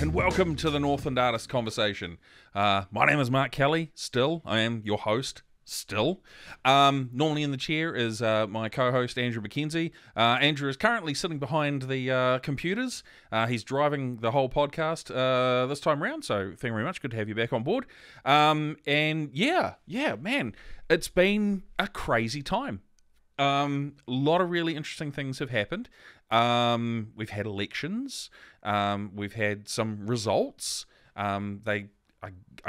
and welcome to the Northland Artists Conversation. My name is Mark Kelly, still. I am your host, still. Normally in the chair is my co-host, Andrew McKenzie. Andrew is currently sitting behind the computers. He's driving the whole podcast this time around, so thank you very much. Good to have you back on board. And yeah, man, it's been a crazy time. A lot of really interesting things have happened. We've had elections. We've had some results. I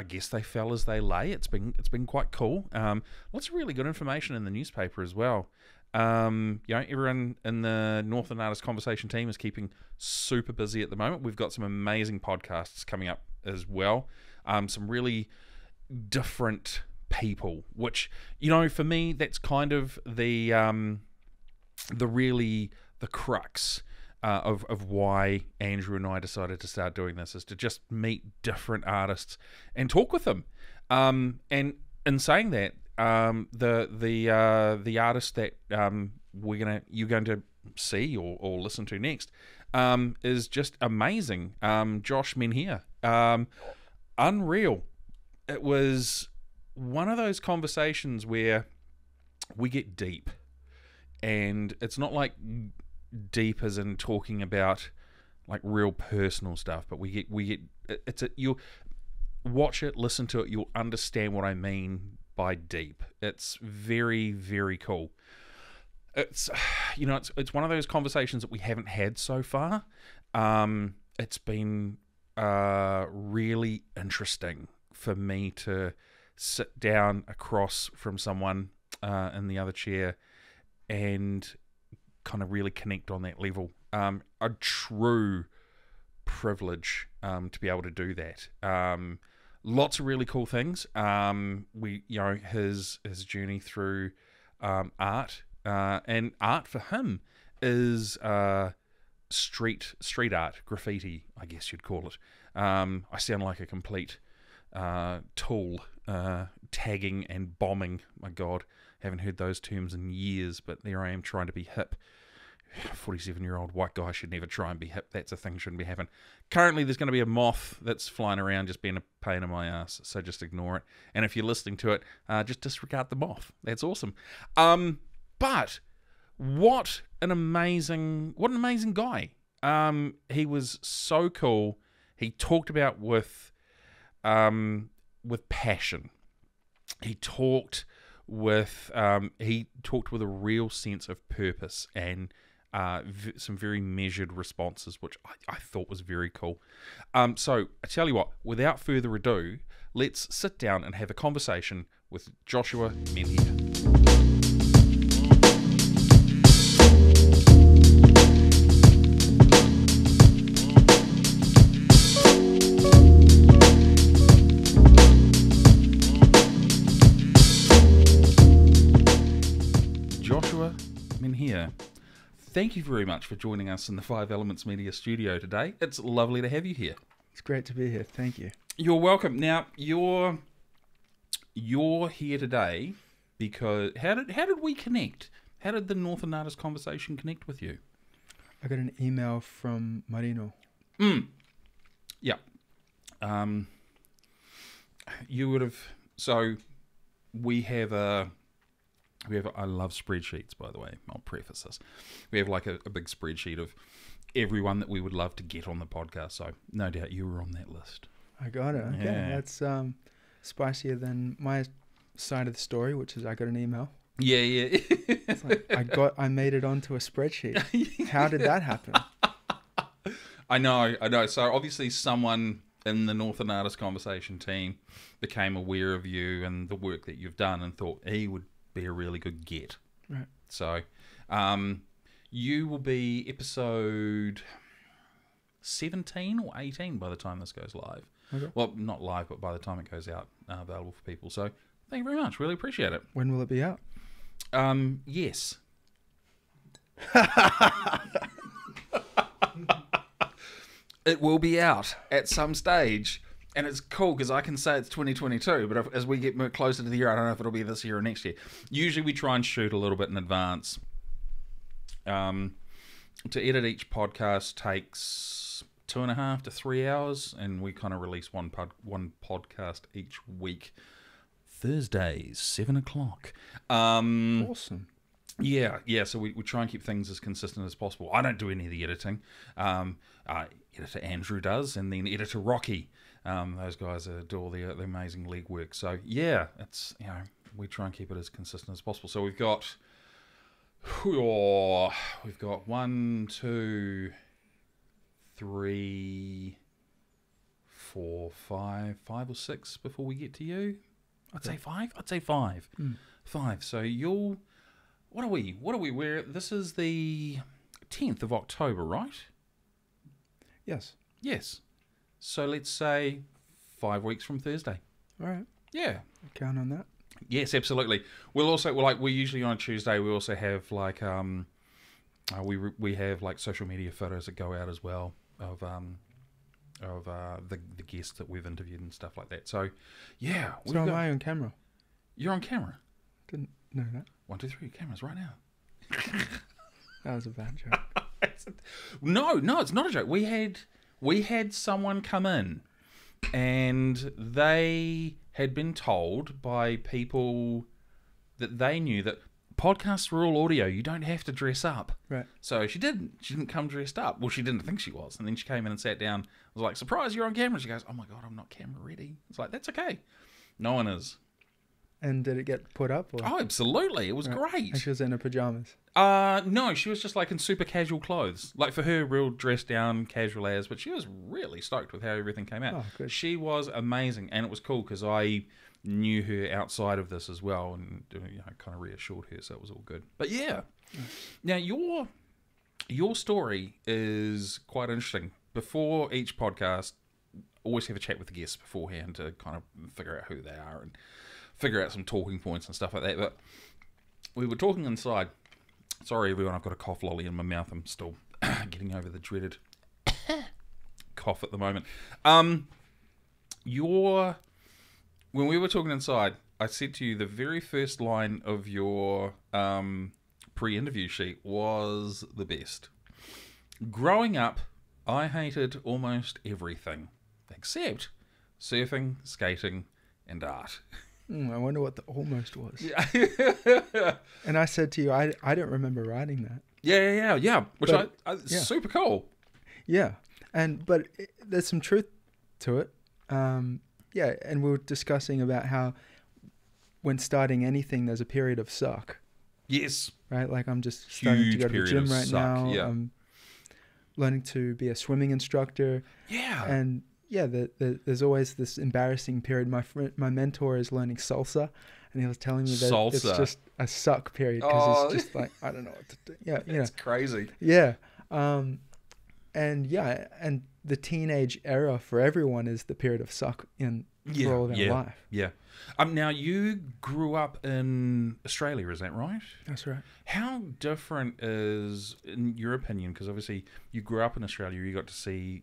guess they fell as they lay. It's been quite cool. Lots of really good information in the newspaper as well. Everyone in the Northland Artists Conversation team is keeping super busy at the moment. We've got some amazing podcasts coming up as well. Some really different people, which, for me, that's kind of the crux of why Andrew and I decided to start doing this, is to just meet different artists and talk with them. And in saying that, the artist that you're going to see or listen to next is just amazing. Josh Menheere, unreal. It was one of those conversations where we get deep, and it's not like deep as in talking about like real personal stuff, but we get you'll watch it, listen to it, you'll understand what I mean by deep. It's very, very cool. It's it's one of those conversations that we haven't had so far. It's been really interesting for me to sit down across from someone in the other chair and kind of really connect on that level. A true privilege to be able to do that. Lots of really cool things. His journey through art, and art for him is street art, graffiti, I guess you'd call it. I sound like a complete tool, tagging and bombing. My God, haven't heard those terms in years, but there I am trying to be hip. 47-year-old white guy should never try and be hip. That's a thing shouldn't be happening. Currently, there's going to be a moth that's flying around just being a pain in my ass, so just ignore it. And if you're listening to it, just disregard the moth. That's awesome. But what an amazing guy. He was so cool. He talked about with passion. He talked with a real sense of purpose and some very measured responses, which I thought was very cool. So I tell you what, without further ado, let's sit down and have a conversation with Joshua Menheere. Joshua Menheere, thank you very much for joining us in the Five Elements Media studio today. It's lovely to have you here. It's great to be here. Thank you. You're welcome. Now, you're here today because how did we connect? How did the Northland Artists Conversation connect with you? I got an email from Marino. Yeah. You would have. So we have I love spreadsheets, by the way. I'll preface this. We have like a big spreadsheet of everyone that we would love to get on the podcast. So no doubt you were on that list. I got it. Okay, yeah. That's spicier than my side of the story, which is I got an email. Yeah. It's like I made it onto a spreadsheet. How did that happen? I know. So obviously someone in the Northland Artists Conversation team became aware of you and the work that you've done and thought he would be a really good get. Right. So you will be episode 17 or 18 by the time this goes live. Okay. Well, not live, but by the time it goes out, available for people. So thank you very much. Really appreciate it. When will it be out? Yes. It will be out at some stage. And it's cool because I can say it's 2022, but as we get closer to the year, I don't know if it'll be this year or next year. Usually we try and shoot a little bit in advance. To edit each podcast takes 2.5 to 3 hours, and we kind of release one podcast each week. Thursdays, 7 o'clock. Awesome. Yeah. So we try and keep things as consistent as possible. I don't do any of the editing. Editor Andrew does, and then editor Rocky. Those guys do all the amazing legwork. So yeah, it's we try and keep it as consistent as possible. So we've got 1, 2, 3, 4, 5 or 6 before we get to you. I'd say 5. 5. So you'll. What are we? This is the 10th of October, right? Yes. So let's say 5 weeks from Thursday. All right. Yeah. Count on that. Yes, absolutely. We're usually on a Tuesday. We also have we have like social media photos that go out as well of the guests that we've interviewed and stuff like that. So yeah. So am I on camera? You're on camera. Didn't know that. 1, 2, 3 cameras right now. That was a bad joke. No, it's not a joke. We had someone come in, and they had been told by people that they knew that podcasts were all audio. You don't have to dress up. Right. So she didn't. She didn't come dressed up. Well, she didn't think she was. And then she came in and sat down. I was like, surprise, you're on camera. She goes, oh my God, I'm not camera ready. It's like, that's okay. No one is. And did it get put up? Or? Oh, absolutely. It was great. And she was in her pajamas? No, she was just like in super casual clothes. Like for her, real dressed down, casual as, but she was really stoked with how everything came out. Oh, good. She was amazing, and it was cool because I knew her outside of this as well, and kind of reassured her, so it was all good. But yeah, now your story is quite interesting. Before each podcast, always have a chat with the guests beforehand to kind of figure out who they are and figure out some talking points and stuff like that. But we were talking inside. Sorry, everyone, I've got a cough lolly in my mouth. I'm still getting over the dreaded cough at the moment. When we were talking inside, I said to you the very first line of your pre-interview sheet was the best. Growing up, I hated almost everything except surfing, skating, and art. I wonder what the almost was. Yeah. And I said to you, I don't remember writing that. Yeah. Which But, super cool. Yeah. But there's some truth to it. And we were discussing about how when starting anything, there's a period of suck. Yes. Right? Like I'm just starting to go to the gym right now. Yeah. I'm learning to be a swimming instructor. Yeah. And there's always this embarrassing period. My mentor is learning salsa, and he was telling me that it's just a suck period because it's just like, I don't know what to do. Yeah, it's crazy. Yeah, and the teenage era for everyone is the period of suck for all of our life. Yeah. Now you grew up in Australia, is that right? That's right. How different is, in your opinion, because obviously you grew up in Australia, you got to see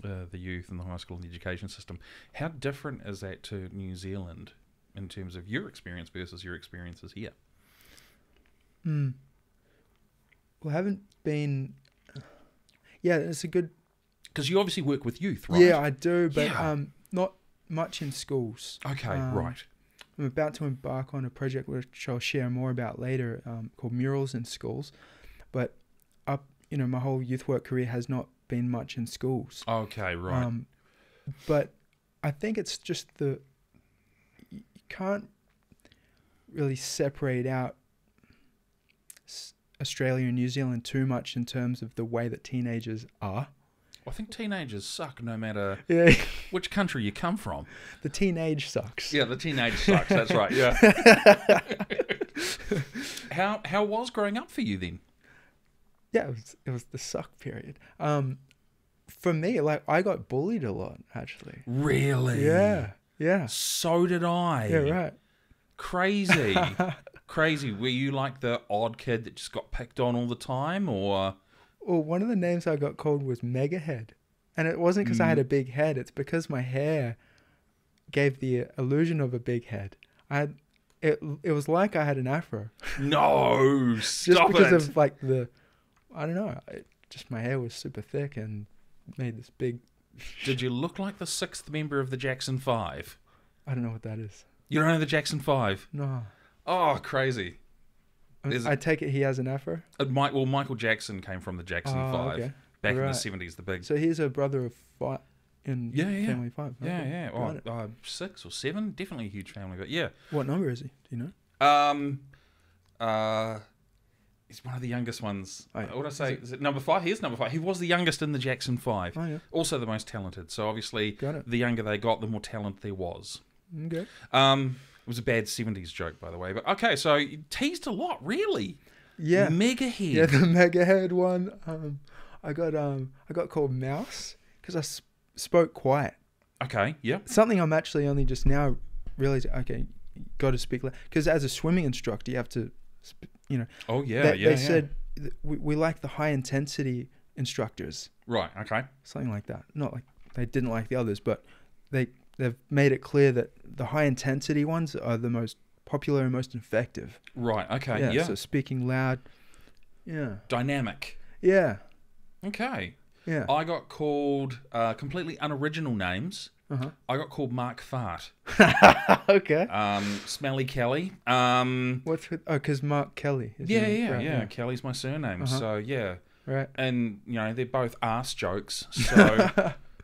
the youth and the high school and the education system. How different is that to New Zealand in terms of your experience versus your experiences here? Well, I haven't been... Yeah, it's a good... Because you obviously work with youth, right? Yeah, I do, but not much in schools. Okay, right. I'm about to embark on a project which I'll share more about later, called Murals in Schools. But my whole youth work career has not been much in schools. Okay, right. But I think it's just you can't really separate out Australia and New Zealand too much in terms of the way that teenagers are. I think teenagers suck no matter which country you come from. The teenage sucks. Yeah, the teenage sucks. That's right. Yeah. How was growing up for you then? Yeah, it was the suck period. For me, like I got bullied a lot actually. Really? Yeah. So did I. Yeah, right. Crazy. Crazy. Were you like the odd kid that just got picked on all the time, or? Well, one of the names I got called was Megahead. And it wasn't because I had a big head. It's because my hair gave the illusion of a big head. It was like I had an afro. No, stop just because of like I don't know. Just my hair was super thick and made this big. Did you look like the sixth member of the Jackson 5? I don't know what that is. You don't know the Jackson 5? No. Oh, crazy. I take it he has an afro? Michael Jackson came from the Jackson 5. Okay. Back in the Right. 70s, the big... So he's a brother of 5 in Yeah. Family 5. Yeah, Okay. yeah. Got it. 6 or 7? Definitely a huge family, but yeah. What number is he? Do you know? He's one of the youngest ones. Oh, yeah. What would I say? Is it number 5? He is number 5. He was the youngest in the Jackson 5. Oh, yeah. Also the most talented. So obviously, Got it. the younger they got, the more talent there was. Okay. It was a bad 70s joke, by the way. But okay, so you teased a lot, really. Yeah. Mega head. Yeah, the mega head one. I got called Mouse because I spoke quiet. Okay, yep. Something I'm actually only just now realizing. Okay, got to speak because as a swimming instructor, you have to, Oh, yeah, They said we like the high intensity instructors. Right, okay. Something like that. Not like they didn't like the others, but they've made it clear that the high intensity ones are the most popular and most effective. Right, okay, yeah. So speaking loud. Yeah. Dynamic. Yeah. Okay. Yeah. I got called completely unoriginal names. Uh-huh. I got called Mark Fart. Okay. Smelly Kelly. What's with, because Mark Kelly. Is Yeah, his- yeah, right, yeah. Kelly's my surname. Uh-huh. So, yeah. Right. And, they're both arse jokes. So,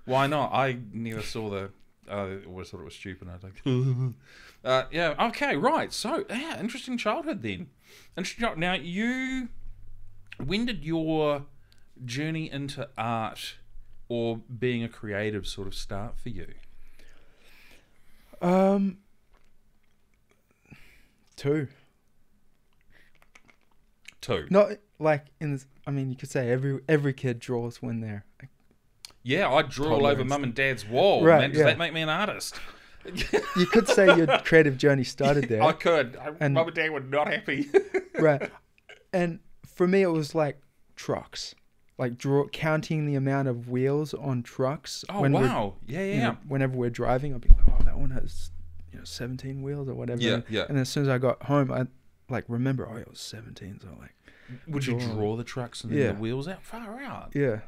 why not? I never saw the... I always thought it was stupid. I was like... yeah, okay, right. So, yeah, interesting childhood then. Now, when did your journey into art or being a creative sort of start for you? 2. Not like in this, I mean, you could say every kid draws when they're Yeah, I drew all toddler over and mum and dad's wall. Right, Man, does yeah. that make me an artist? you could say your creative journey started there. I could. And- Mum and dad were not happy. Right. And for me, it was like trucks, like counting the amount of wheels on trucks. Oh, when wow. Yeah, yeah. Whenever we're driving, I'll be like, oh, that one has 17 wheels or whatever. Yeah, yeah. And as soon as I got home, I remember, it was 17. So Would you draw. draw the trucks and then Yeah. the wheels out? Far out. yeah.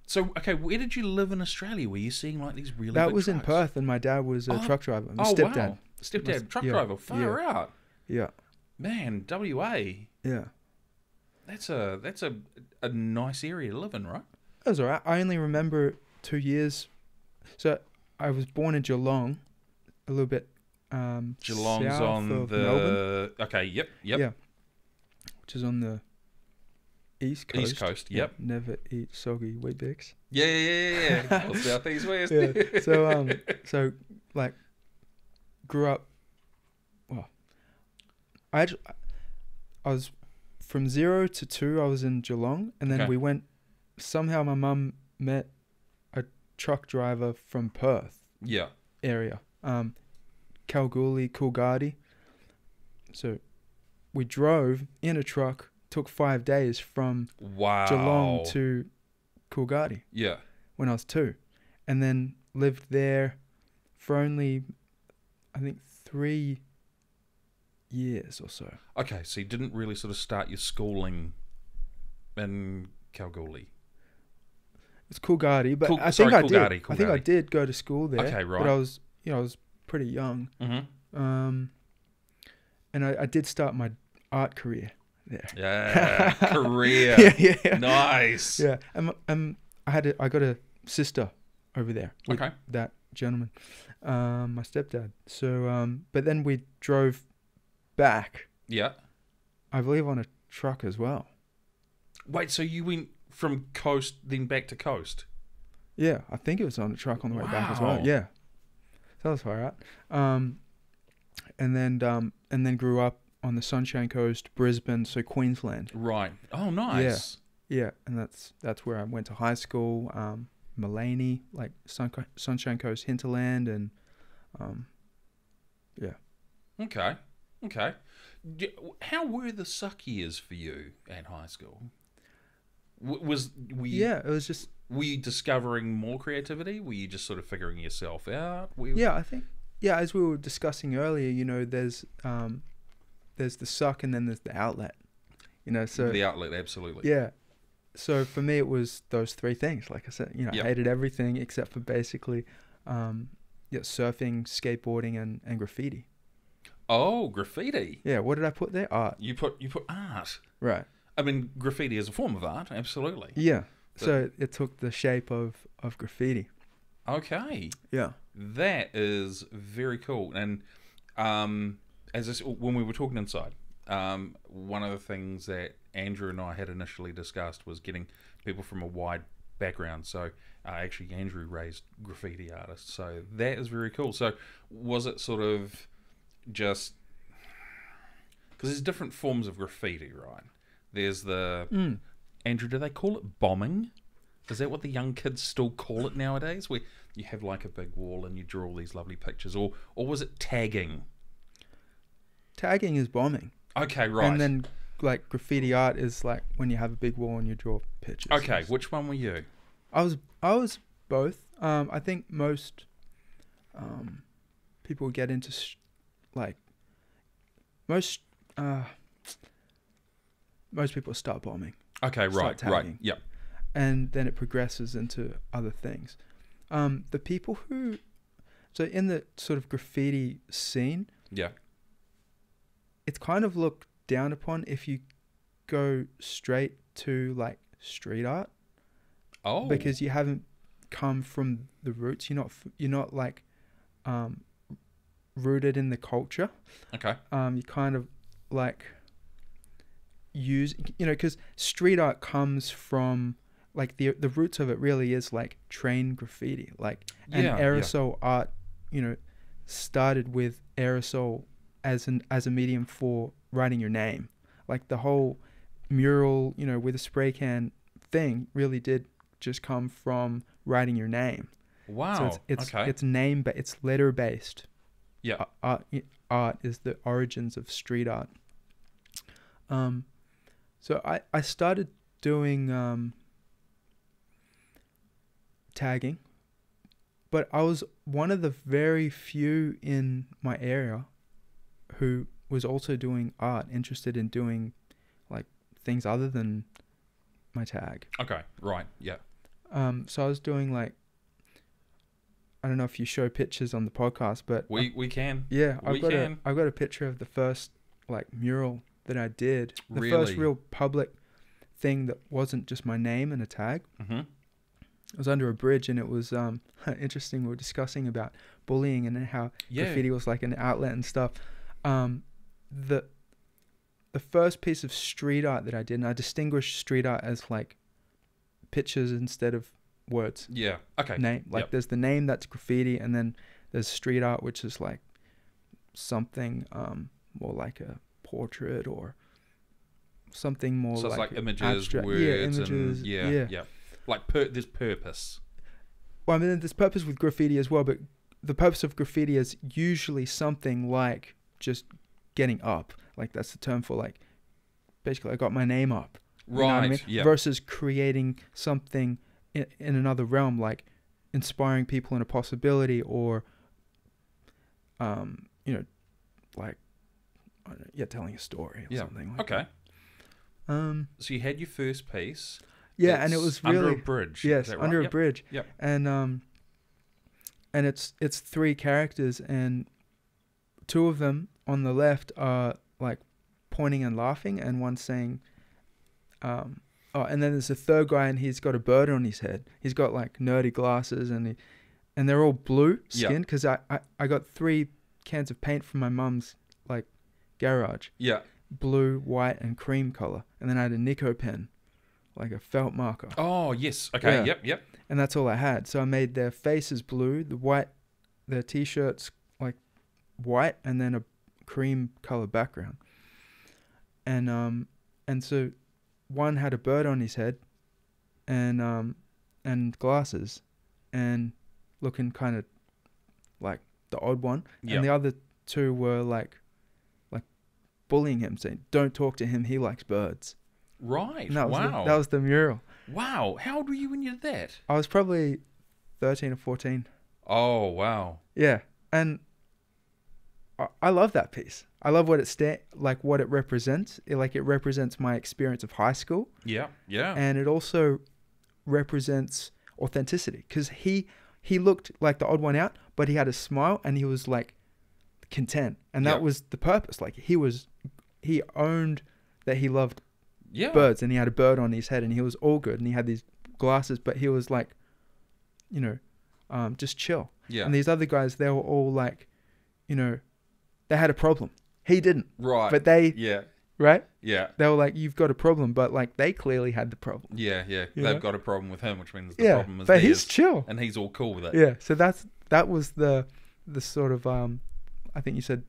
So, okay, where did you live in Australia? Were you seeing like these really That big was in trucks? Perth, and my dad was a truck driver. My Oh, stepdad. wow. Stepdad, truck yeah, driver. Far out. Yeah. Man, WA. Yeah. That's a nice area to live in, right? That was alright. I only remember 2 years. So I was born in Geelong, a little bit Geelong's south on of the... Melbourne. Okay, yep. Yeah. Which is on the east coast. East Coast, yep. Never eat soggy Weet-Bix. Yeah. Well, South, East, West. Yeah. So like grew up. Well, I was from 0 to 2. I was in Geelong, and then Okay. we went. Somehow my mum met a truck driver from Perth Yeah. area, Kalgoorlie, Coolgardie. So we drove in a truck. Took 5 days from Wow. Geelong to Coolgardie Yeah. when I was 2, and then lived there for only, I think, 3 years or so. Okay, so you didn't really sort of start your schooling in Kalgoorlie. It's Coolgardie, but I sorry, think I Coolgardie, did. I think I Coolgardie. did go to school there. Okay, right. But I was pretty young. Mm-hmm. And I did start my art career there. Yeah. Korea. Yeah. Nice. Yeah. I got a sister over there with Okay. that gentleman, my stepdad. So, but then we drove back, Yeah. I believe, on a truck as well. Wait, so you went from coast then back to coast? Yeah, I think it was on a truck on the way back as well. Wow. Yeah, so that was far out. And then grew up on the Sunshine Coast, Brisbane, so Queensland. Right. Oh, nice. Yeah, and that's where I went to high school. Mullaney, like Sunshine Coast hinterland, and yeah. Okay. How were the suck years for you at high school? Were you discovering more creativity? Were you just sort of figuring yourself out? Yeah, I think. Yeah, as we were discussing earlier, there's the suck and then there's the outlet. So the outlet, absolutely. yeah. So for me, it was those three things. Like I said, you know, Yep. I hated everything except for basically, surfing, skateboarding, and graffiti. Oh, graffiti. Yeah, what did I put there? Art. You put art. Right. I mean, graffiti is a form of art, absolutely. Yeah. So it took the shape of graffiti. Okay. Yeah. That is very cool. And when we were talking inside, one of the things that Andrew and I had initially discussed was getting people from a wide background. So actually, Andrew raised graffiti artists. So that is very cool. So was it sort of just... Because there's different forms of graffiti, right? There's the... Andrew, do they call it bombing? Is that what the young kids still call it nowadays? Where you have like a big wall and you draw all these lovely pictures, or was it tagging? Tagging is bombing. Okay, right. And then like graffiti art is like when you have a big wall and you draw pictures. Okay, which one were you? I was both. I think most people get into most people start bombing. Okay, right, Start right. tagging. Yep. And then it progresses into other things. The people so in the sort of graffiti scene, Yeah. it's kind of looked down upon if you go straight to like street art. Oh. Because you haven't come from the roots. You're not like rooted in the culture. Okay. You kind of like use, because street art comes from like the roots of it really is like train graffiti, like and aerosol art, started with aerosol as a medium for writing your name. Like the whole mural, with a spray can thing really did just come from writing your name. Wow. So it's okay. it's name, but it's letter based. Yeah. Art is the origins of street art. So I started doing tagging, but I was one of the very few in my area who was also doing art, interested in doing like things other than my tag. Okay. Right. Yeah. So I was doing like, I don't know if you show pictures on the podcast, but We can. yeah, I've got a picture of the first like mural that I did. The Really? first real public thing that wasn't just my name and a tag. Mm-hmm. It was under a bridge, and it was interesting. We were discussing about bullying and how graffiti was like an outlet and stuff. The first piece of street art that I did, and I distinguished street art as like pictures instead of words. Yeah. Okay. Name, like there's the name that's graffiti, and then there's street art, which is like something more like a portrait or something more So like it's like images, abstract. words, images, and yeah. Like there's purpose. Well, I mean, there's purpose with graffiti as well, but the purpose of graffiti is usually something like just getting up. Like that's the term for like, basically I got my name up. You know what I mean? Yeah. Versus creating something in another realm, like inspiring people in a possibility, or, like, telling a story or something like that. Okay. So you had your first piece. Yeah, and it was really under a bridge. Yes, Is that under right? a bridge. Yep. And it's three characters, and two of them on the left are like pointing and laughing, and one saying, and then there's a third guy, and he's got a bird on his head. He's got like nerdy glasses, and they're all blue skinned because I got 3 cans of paint from my mum's like garage. Yeah. Blue, white, and cream color, and then I had a Nico pen, like a felt marker. Oh yes. Okay. Yeah. Yep. And that's all I had. So I made their faces blue, their t-shirts like white, and then a cream color background. And so one had a bird on his head, and glasses, and looking kind of like the odd one. Yep. And the other two were like bullying him, saying, "Don't talk to him. He likes birds." Right. And that was wow. that was the mural. Wow. How old were you when you did that? I was probably 13 or 14. Oh wow. Yeah, and I love that piece. I love what what it represents. It represents my experience of high school. Yeah, yeah. And it also represents authenticity, because he looked like the odd one out, but he had a smile and he was like content, and that was the purpose. Like he owned that he loved birds, and he had a bird on his head, and he was all good, and he had these glasses, but he was like, just chill. Yeah. And these other guys, they were all like, they had a problem. He didn't. Right. But they. Yeah. Right? Yeah. They were like, you've got a problem, but like they clearly had the problem. Yeah, yeah. They've got a problem with him, which means the problem is but theirs, he's chill. And he's all cool with it. Yeah. So that was the sort of I think you said,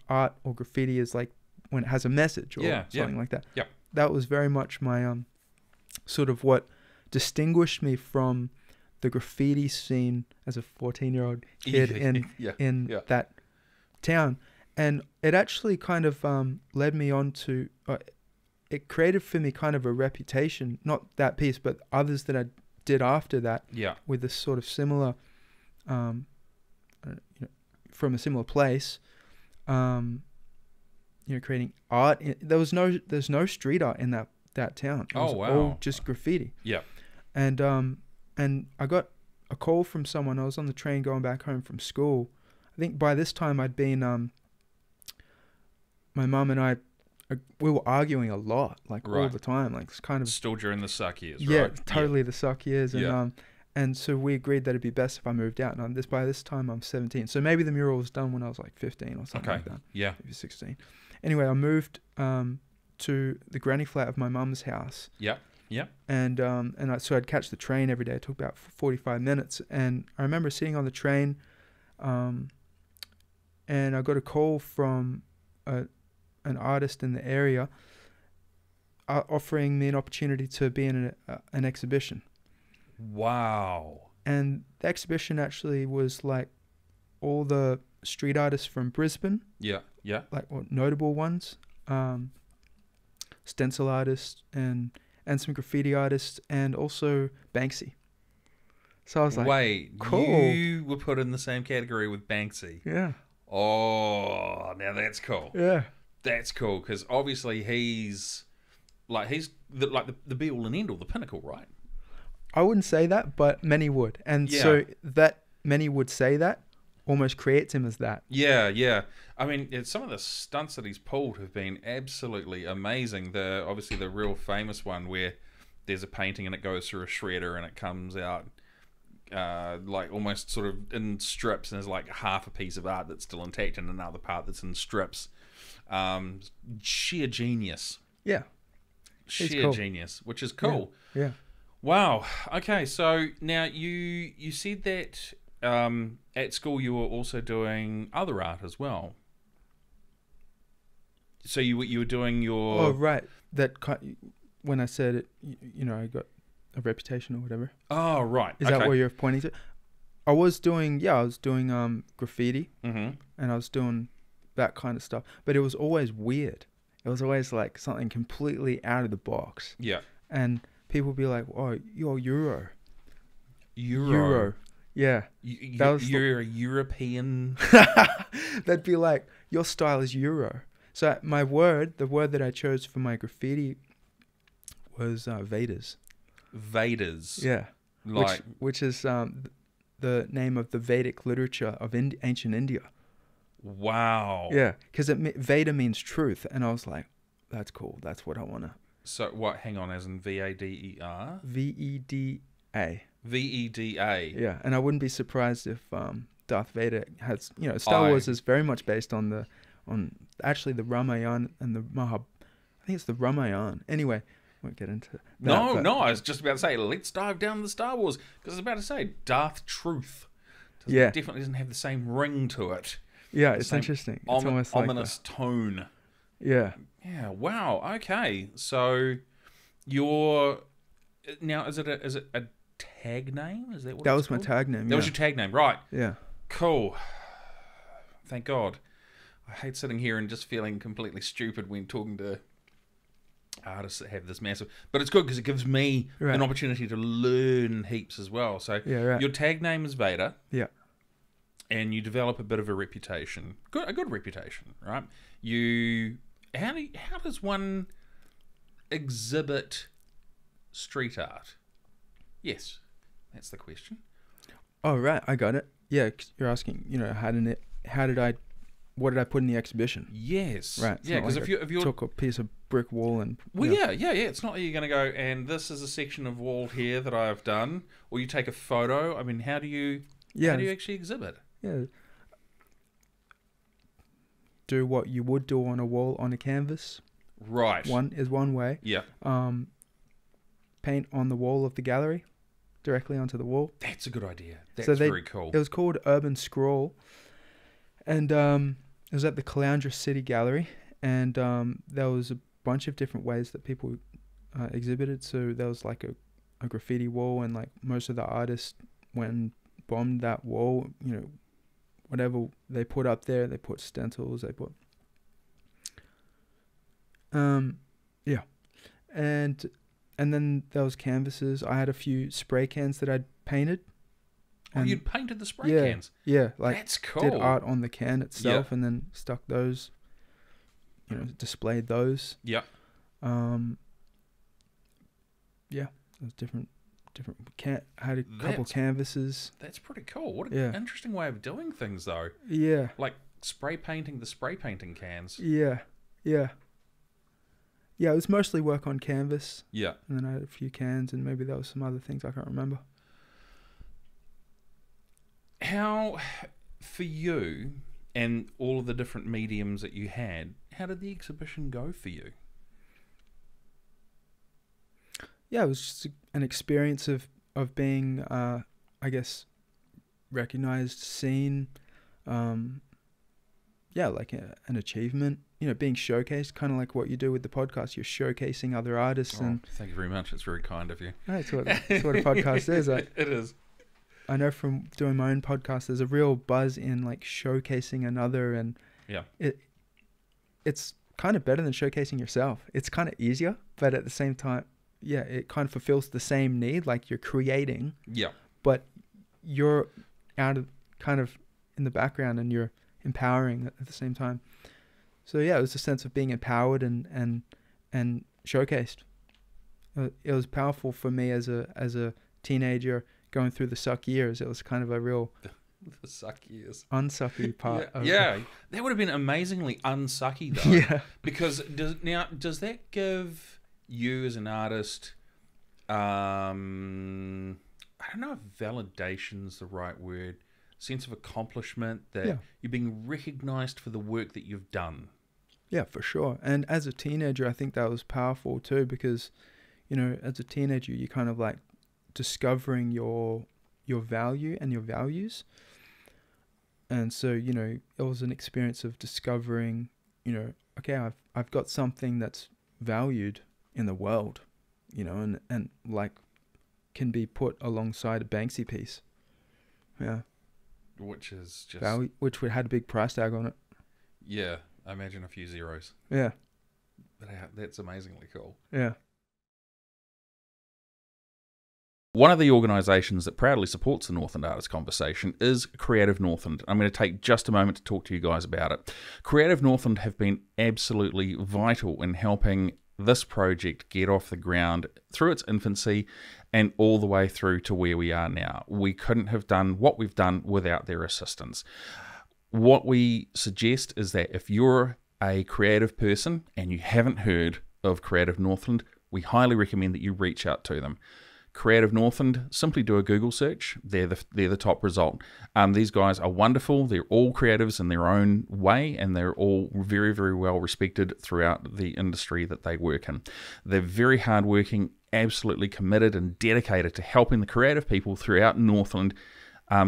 art or graffiti is like when it has a message or something like that. Yeah. That was very much my sort of what distinguished me from the graffiti scene as a 14-year-old kid in that town. And it actually kind of led me on to, it created for me kind of a reputation, not that piece, but others that I did after that, with this sort of similar, from a similar place, creating art. There's no street art in that town. It was all just graffiti. Yeah. And I got a call from someone. I was on the train going back home from school. I think by this time I'd been, my mum and I, we were arguing a lot, like all the time, like it's kind of still during the suck years, right? Yeah, totally. Totally the suck years, and so we agreed that it'd be best if I moved out. And by this time I'm 17, so maybe the mural was done when I was like 15 or something like that. Yeah, maybe 16. Anyway, I moved to the granny flat of my mum's house. Yeah, yeah. And so I'd catch the train every day. It took about 45 minutes, and I remember sitting on the train, and I got a call from an artist in the area offering me an opportunity to be in an exhibition. Wow. And the exhibition actually was like all the street artists from Brisbane. Yeah, yeah. Like notable ones. Stencil artists and some graffiti artists, and also Banksy. So I was like, wait, cool. You were put in the same category with Banksy. Yeah. Oh, now that's cool. Yeah. That's cool, because obviously he's the be all and end all, the pinnacle, right? I wouldn't say that, but many would. And so that many would say that almost creates him as that. Yeah, yeah. I mean, some of the stunts that he's pulled have been absolutely amazing. Obviously the real famous one where there's a painting and it goes through a shredder and it comes out like almost sort of in strips, and there's like half a piece of art that's still intact and another part that's in strips. Sheer genius. Yeah. Sheer genius, which is cool. Yeah. Wow. Okay, so now you said that at school you were also doing other art as well. So you were doing your... Oh, right. When I said it, I got a reputation or whatever. Oh, right. Is that what you're pointing to? I was doing graffiti, mm-hmm. and I was doing that kind of stuff. But it was always weird. It was always like something completely out of the box. Yeah. And people would be like, oh, you're Euro. Yeah. You're a European. They'd be like, your style is Euro. So the word that I chose for my graffiti was Vedas. Vedas. Yeah. Which is the name of the Vedic literature of ancient India. Wow. Yeah, because Veda means truth, and I was like, that's cool. That's what I want to. So what? Hang on, as in VADER? VEDA. VEDA. Yeah, and I wouldn't be surprised if Darth Vader has, Star Wars is very much based on actually the Ramayana and the I think it's the Ramayana. Anyway, won't get into that. No, I was just about to say, let's dive down the Star Wars, because I was about to say Darth Truth. It definitely doesn't have the same ring to it. Yeah, it's interesting. It's almost like ominous tone. Yeah. Yeah. Wow. Okay. So, is it a tag name? Is that what? That was my tag name. That was your tag name, right? Yeah. Cool. Thank God. I hate sitting here and just feeling completely stupid when talking to artists that have this massive, but it's good because it gives me an opportunity to learn heaps as well. So your tag name is Vader. Yeah. and you develop a bit of a reputation, a good reputation, right? How does one exhibit street art? Yes, that's the question. Oh, right, I got it. Yeah, 'cause you're asking, what did I put in the exhibition? Yes. Right. Yeah, because if you took a piece of brick wall and... Well, yeah. It's not that you're going to go, and this is a section of wall here that I've done, or you take a photo. I mean, how do you actually exhibit? Yeah. Do what you would do on a wall on a canvas. Right. One way. Yeah. Paint on the wall of the gallery, directly onto the wall. That's a good idea. That's very cool. It was called Urban Scroll, and it was at the Caloundra City Gallery, and there was a bunch of different ways that people exhibited. So there was like a graffiti wall, and like most of the artists went and bombed that wall. Whatever they put up there, they put stencils, they put and then there was canvases. I had a few spray cans that I'd painted. And you'd painted the spray cans? Yeah, like that's cool. Did art on the can itself, and then stuck those, displayed those. Yeah. Yeah, it was different. I had a couple canvases. That's pretty cool. What an interesting way of doing things, though. Yeah. Like spray painting the spray painting cans. Yeah. Yeah, it was mostly work on canvas. Yeah. And then I had a few cans, and maybe there was some other things I can't remember. How, for you and all of the different mediums that you had, how did the exhibition go for you? Yeah, it was just an experience of being, I guess, recognized, seen. Like an achievement. Being showcased, kind of like what you do with the podcast. You're showcasing other artists. And thank you very much. It's very kind of you. That's what a podcast is. It is. I know from doing my own podcast, there's a real buzz in like showcasing another, and it's kind of better than showcasing yourself. It's kind of easier, but at the same time, it kind of fulfills the same need. Like you're creating, but you're out of kind of in the background, and you're empowering at the same time. So it was a sense of being empowered and showcased. It was powerful for me as a teenager going through the suck years. It was kind of a real the suck years unsucky part. That would have been amazingly unsucky though. Yeah. Because does that give you as an artist, I don't know if validation's the right word, sense of accomplishment, that you're being recognized for the work that you've done? Yeah, for sure. And as a teenager, I think that was powerful too, because as a teenager, you're kind of like discovering your value and your values. And so it was an experience of discovering, okay, I've got something that's valued in the world, and like can be put alongside a Banksy piece. Yeah. Which is just value, which had a big price tag on it. Yeah, I imagine a few zeros. Yeah. But that's amazingly cool. Yeah. One of the organisations that proudly supports the Northland Artists Conversation is Creative Northland. I'm going to take just a moment to talk to you guys about it. Creative Northland have been absolutely vital in helping this project get off the ground through its infancy and all the way through to where we are now. We couldn't have done what we've done without their assistance. What we suggest is that if you're a creative person and you haven't heard of Creative Northland, we highly recommend that you reach out to them. Creative Northland, simply do a Google search. They're the top result. These guys are wonderful. They're all creatives in their own way, and they're all very, very well respected throughout the industry that they work in. They're very hardworking, absolutely committed and dedicated to helping the creative people throughout Northland,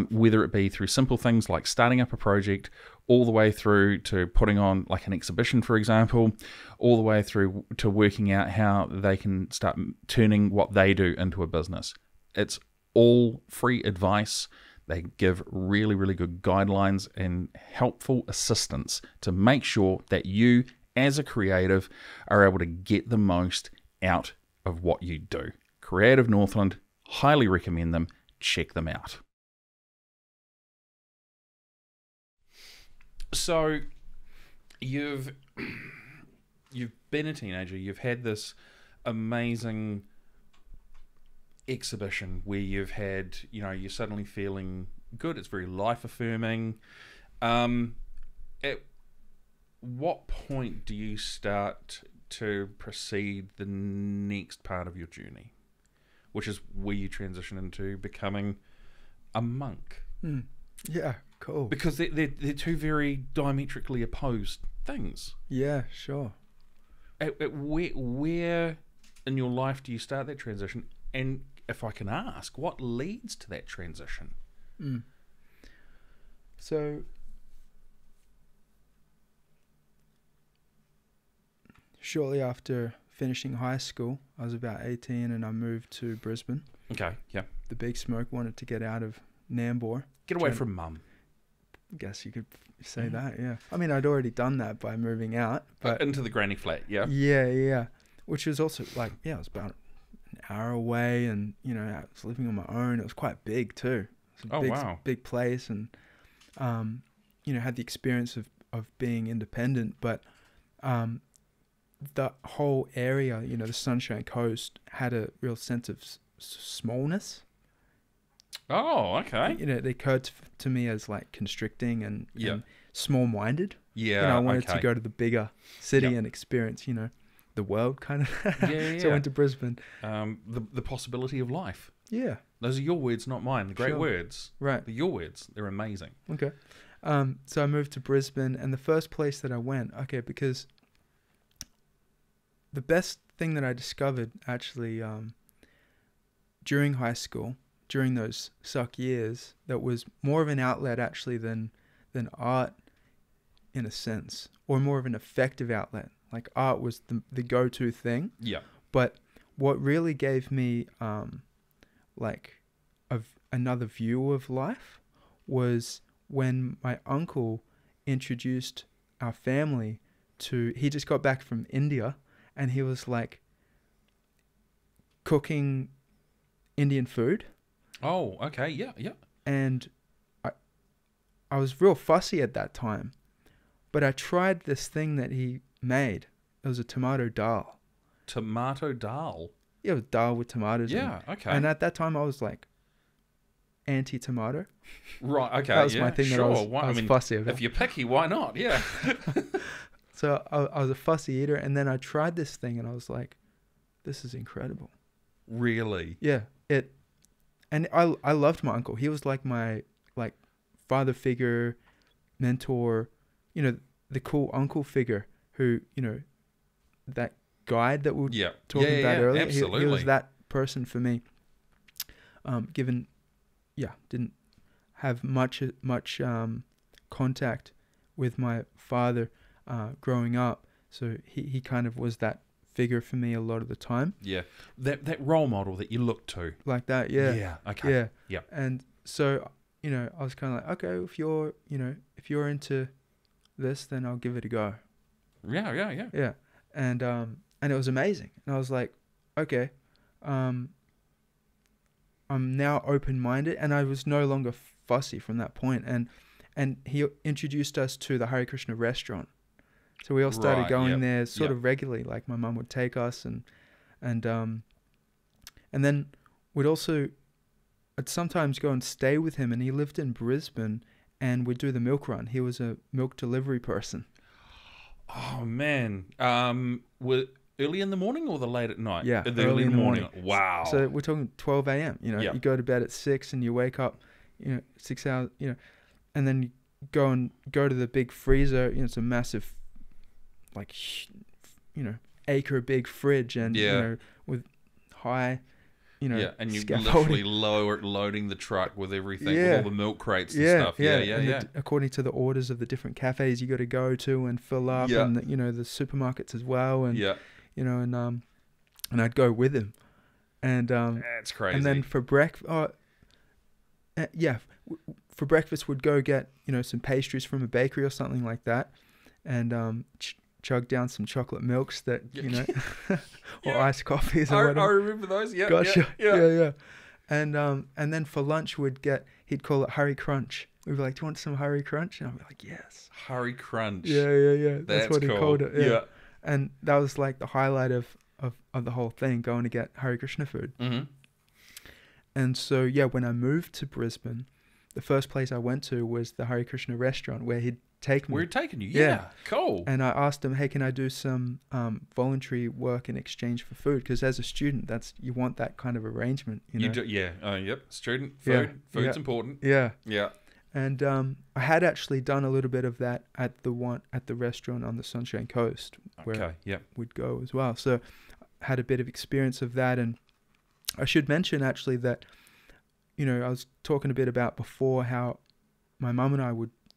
whether it be through simple things like starting up a project, all the way through to putting on like an exhibition, for example, all the way through to working out how they can start turning what they do into a business. It's all free advice. They give really, really good guidelines and helpful assistance to make sure that you, as a creative, are able to get the most out of what you do. Creative Northland, highly recommend them. Check them out. So you've been a teenager. You've had this amazing exhibition where you've had, you're suddenly feeling good. It's very life affirming. At what point do you start to proceed the next part of your journey, which is where you transition into becoming a monk? Yeah, cool. Because they're two very diametrically opposed things. Yeah, sure. Where in your life do you start that transition? And if I can ask, what leads to that transition? So, shortly after finishing high school, I was about 18 and I moved to Brisbane. Okay, yeah. The big smoke, wanted to get out of Nambour. Get away from mum. I guess you could say that, yeah. I mean, I'd already done that by moving out. But into the granny flat, yeah? Yeah. Which was also like, it was about an hour away and, I was living on my own. It was quite big too. It was a big place and, had the experience of being independent. But the whole area, the Sunshine Coast, had a real sense of smallness. Oh, okay. It occurred to me as like constricting and small-minded. Yeah, I wanted to go to the bigger city and experience, the world kind of. Yeah. So I went to Brisbane. The possibility of life. Yeah. Those are your words, not mine. The great words. Right. They're your words. They're amazing. Okay. So I moved to Brisbane, and the first place that I went, because the best thing that I discovered actually during high school, during those suck years, that was more of an outlet actually than art in a sense, or more of an effective outlet. Like art was the go-to thing. Yeah. But what really gave me another view of life was when my uncle introduced our family to, he just got back from India and he was like cooking Indian food. Oh, okay. Yeah. And I was real fussy at that time, but I tried this thing that he made. It was a tomato dal. Tomato dal? Yeah, it was dal with tomatoes. Yeah, okay. And at that time I was like anti-tomato. Right, okay. That was my thing that I was fussy about. If you're picky, why not? Yeah. So I was a fussy eater, and then I tried this thing and I was like, this is incredible. Really? Yeah. And I loved my uncle. He was like my father figure, mentor, the cool uncle figure who, that guide that we were talking about earlier. Absolutely. He was that person for me. Didn't have much contact with my father growing up. So he kind of was that figure for me a lot of the time. Yeah. That role model that you look to. Like that, yeah. Yeah, okay. Yeah. And so, I was kind of like, okay, if you're into this, then I'll give it a go. Yeah. Yeah. And it was amazing. And I was like, okay, I'm now open-minded, and I was no longer fussy from that point. And he introduced us to the Hare Krishna restaurant. So we all started going there sort of regularly. Like my mum would take us, and then I'd sometimes go and stay with him. And he lived in Brisbane, and we'd do the milk run. He was a milk delivery person. Oh man, early in the morning or the late at night? Yeah, early in the morning. Wow. So we're talking 12 a.m. You go to bed at 6 and you wake up, 6 hours, and then you go to the big freezer. It's a massive, acre big fridge, and with high, and you're scaffolding. literally loading the truck with everything, with all the milk crates and stuff. Yeah. According to the orders of the different cafes you got to go to and fill up, and the supermarkets as well, and and I'd go with him, and that's crazy. And then for breakfast, for breakfast we'd go get some pastries from a bakery or something like that, and chug down some chocolate milks that or iced coffees or whatever. I remember those. Yeah. Gotcha. Yeah. And then for lunch he'd call it Hurry Crunch. We'd be like, "Do you want some Hurry Crunch?" And I'd be like, "Yes." Hurry Crunch. Yeah. That's what he cool. called it. Yeah. And that was like the highlight of the whole thing, going to get Hare Krishna food. Mm-hmm. And so, yeah, when I moved to Brisbane, the first place I went to was the Hare Krishna restaurant where he'd take me. Where he'd taken you? Yeah. Cool. And I asked him, "Hey, can I do some voluntary work in exchange for food?" Because as a student, you want that kind of arrangement, you know? You do, yeah. Yep. Student food. Food's important. Yeah. Yeah. And I had actually done a little bit of that at the restaurant on the Sunshine Coast where we'd go as well. So I had a bit of experience of that. And I should mention actually that, you know, I was talking a bit about before how my mum and I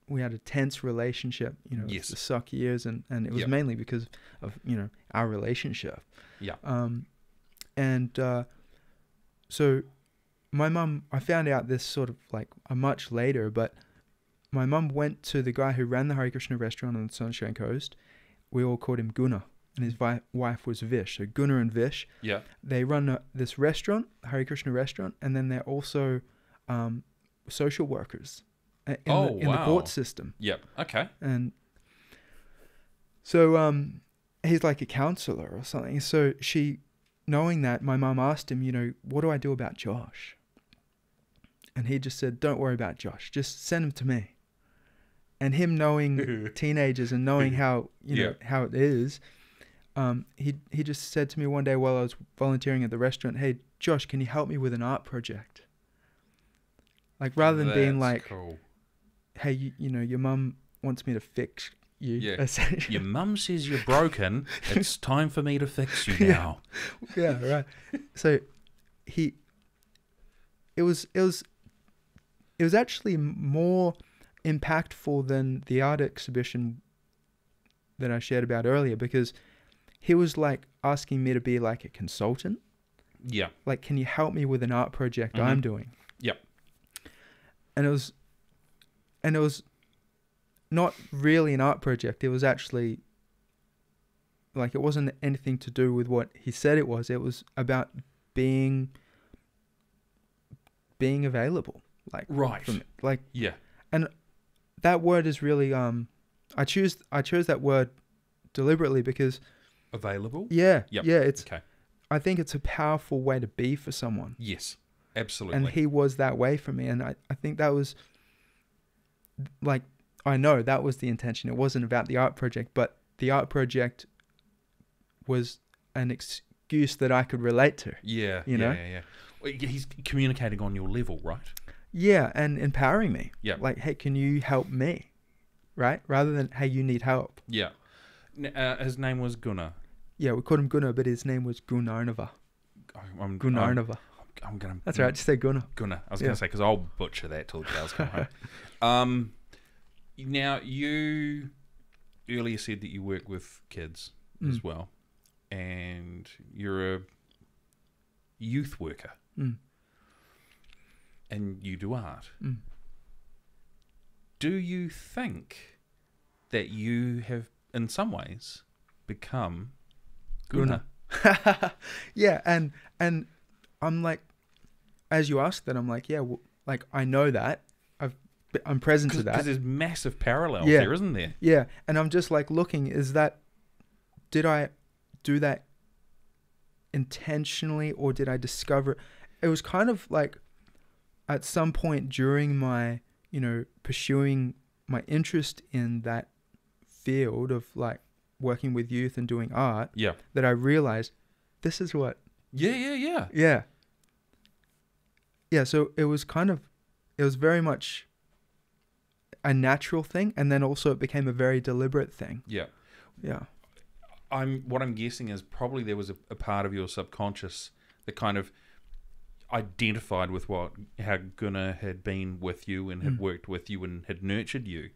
we had a tense relationship, you know, Yes. the suck years, and it was mainly because of, you know, our relationship. Yeah. So my mum, I found out this sort of like much later, but my mum went to the guy who ran the Hare Krishna restaurant on the Sunshine Coast. We all called him Gunnar, and his wife was Vish. So Gunnar and Vish, they run this restaurant, Hare Krishna restaurant, and then they're also social workers in the court system. Yep. Okay. And so he's like a counselor or something. So knowing that, my mum asked him, you know, "What do I do about Josh?" And he just said, "Don't worry about Josh. Just send him to me." And him knowing teenagers and knowing how, you know, how it is, he just said to me one day while I was volunteering at the restaurant, "Hey, Josh, can you help me with an art project?" Like, rather than being like, cool. "Hey, you know, your mum wants me to fix you." Yeah. Your mum says you're broken. It's time for me to fix you now. Yeah, right. So it was actually more impactful than the art exhibition that I shared about earlier, because he was like asking me to be like a consultant. Yeah. Like, "Can you help me with an art project I'm doing?" Yep. And it was not really an art project. It was actually like, it wasn't anything to do with what he said it was. It was about being available. Like, right. Like, yeah. And that word is really I chose that word deliberately because available. Yeah. Yep. Yeah. It's okay. I think it's a powerful way to be for someone. Yes. Absolutely. And he was that way for me, and I think that was like, I know that was the intention. It wasn't about the art project, but the art project was an excuse that I could relate to. Yeah. You know? Yeah. Well, he's communicating on your level, right? Yeah, and empowering me. Yeah. Like, "Hey, can you help me?" Right? Rather than, "Hey, you need help." Yeah. His name was Gunnar. Yeah, we called him Gunnar, but his name was Gunnarnava. Gunnarnava. I'm gonna. That's right. Just say Gunnar. Gunnar. I was gonna say, because I'll butcher that till the cows come home. Now, you earlier said that you work with kids as well, and you're a youth worker, and you do art. Do you think that you have, in some ways, become Gunnar? Yeah, and I'm like, as you asked that, I'm like, yeah, well, like, I know that. I'm present to that. Because there's massive parallels there, isn't there? Yeah, and I'm just like looking, did I do that intentionally, or did I discover? It was kind of like at some point during my, you know, pursuing my interest in that field of like working with youth and doing art, that I realized this is what. Yeah. So it was very much a natural thing, and then also it became a very deliberate thing. Yeah. What I'm guessing is probably there was a part of your subconscious that kind of identified with how Gunnar had been with you and had worked with you and had nurtured you,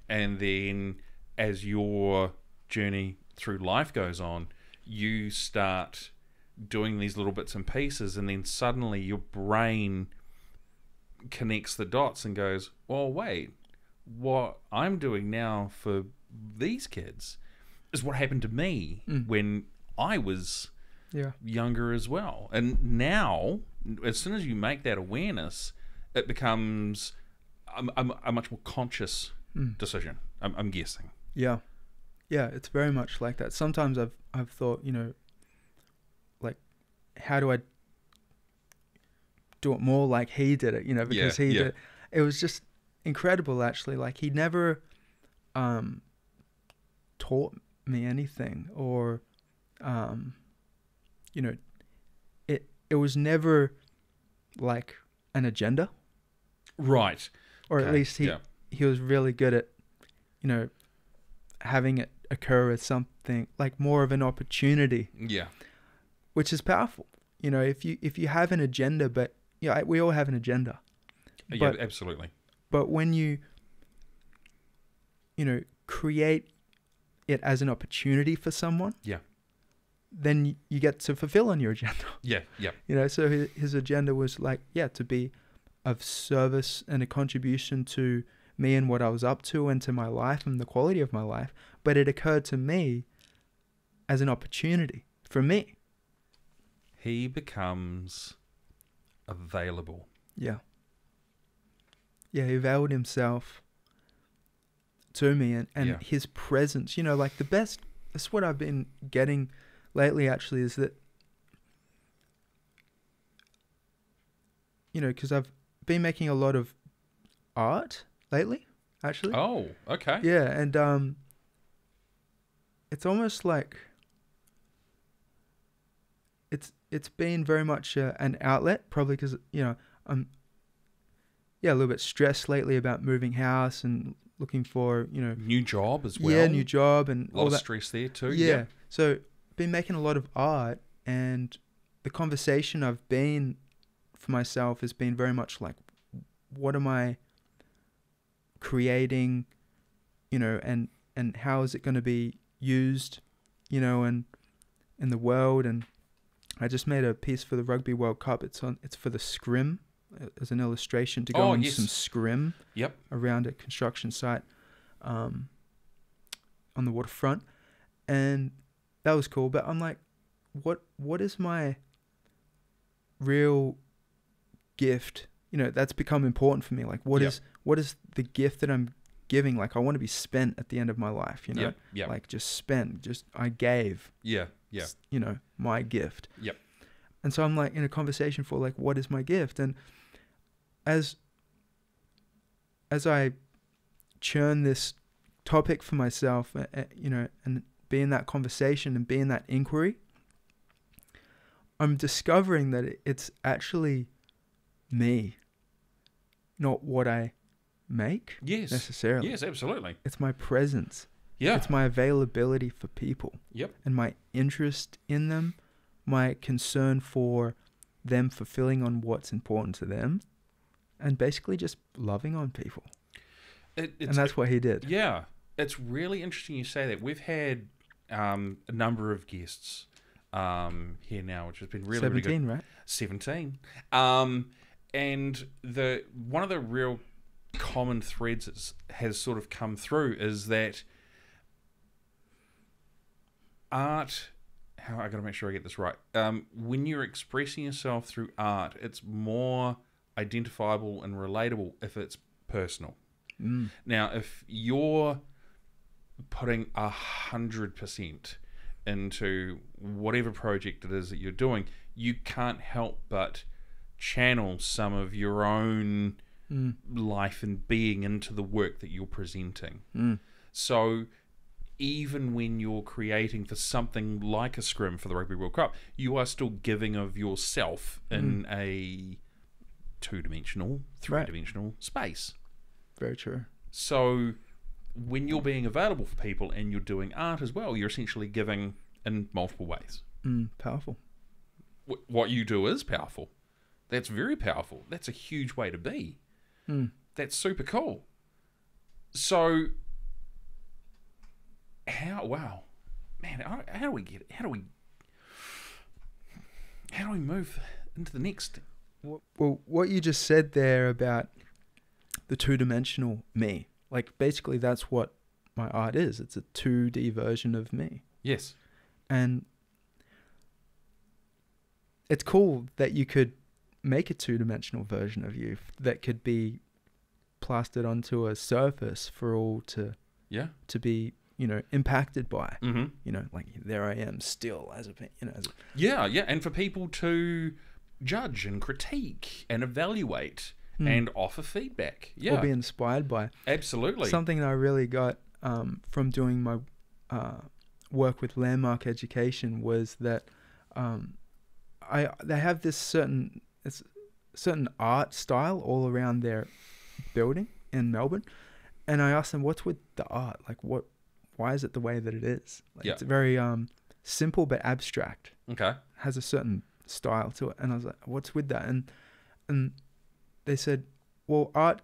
and then as your journey through life goes on, you start doing these little bits and pieces, and then suddenly your brain connects the dots and goes, well, wait, what I'm doing now for these kids is what happened to me when I was Yeah. younger as well. And now, as soon as you make that awareness, it becomes a much more conscious decision. I'm guessing. Yeah. Yeah, it's very much like that. Sometimes I've thought, like, how do I do it more like he did it, because he did. It was just incredible, actually. Like, he never taught me anything, or it was never like an agenda, Right. or at least he was really good at having it occur as something like more of an opportunity, which is powerful. If you have an agenda, but we all have an agenda. Yeah, absolutely. But when you create it as an opportunity for someone, then you get to fulfill on your agenda. So his agenda was like, to be of service and a contribution to me and what I was up to and to my life and the quality of my life. But it occurred to me as an opportunity for me. He becomes available. Yeah, he availed himself to me, and his presence, like the best, that's what I've been getting lately, actually, is that, because I've been making a lot of art lately, actually. Oh, okay. Yeah, and it's almost like it's been very much an outlet, probably because I'm a little bit stressed lately about moving house and looking for new job as well. Yeah, new job and a lot all of that stress there too. Yeah, so been making a lot of art, and the conversation I've been for myself has been very much like, what am I creating, and how is it going to be used, and in the world. And I just made a piece for the Rugby World Cup. It's for the scrim, as an illustration to go on some scrim around a construction site on the waterfront, and that was cool. But I'm like, what is my real gift? That's become important for me. Like, what is the gift that I'm giving? Like, I want to be spent at the end of my life, like just spent, I gave, my gift. And so I'm like in a conversation for like, what is my gift? And as I churn this topic for myself, and be in that conversation and be in that inquiry, I'm discovering that it's actually me, not what I make necessarily. Yes, absolutely. It's my presence. Yeah. It's my availability for people. And my interest in them, my concern for them fulfilling on what's important to them, and basically just loving on people. And that's what he did. Yeah. It's really interesting you say that. We've had a number of guests here now, which has been really, 17, really good. right? 17. And one of the real common threads has sort of come through is that art, I got to make sure I get this right. When you're expressing yourself through art, it's more identifiable and relatable if it's personal. Now, if you're putting 100% into whatever project it is that you're doing, you can't help but channel some of your own life and being into the work that you're presenting. So even when you're creating for something like a scrim for the Rugby World Cup, you are still giving of yourself in a two-dimensional, three-dimensional space. Very true. So when you're being available for people and you're doing art as well, you're essentially giving in multiple ways. Powerful. What you do is powerful. That's very powerful. That's a huge way to be. That's super cool. So, how do we move into the next? Well, what you just said there about the two-dimensional me, like basically that's what my art is. It's a 2D version of me. Yes. And it's cool that you could make a 2-dimensional version of you that could be plastered onto a surface for all to be, impacted by. Like there I am still as a. And for people to judge and critique and evaluate and offer feedback, or be inspired by. Absolutely. Something that I really got from doing my work with Landmark Education was that they have this certain art style all around their building in Melbourne, and I asked them, what's with the art? Like, why is it the way that it is? Like, it's very simple but abstract. Okay. Has a certain style to it, and I was like, what's with that? And they said, well, art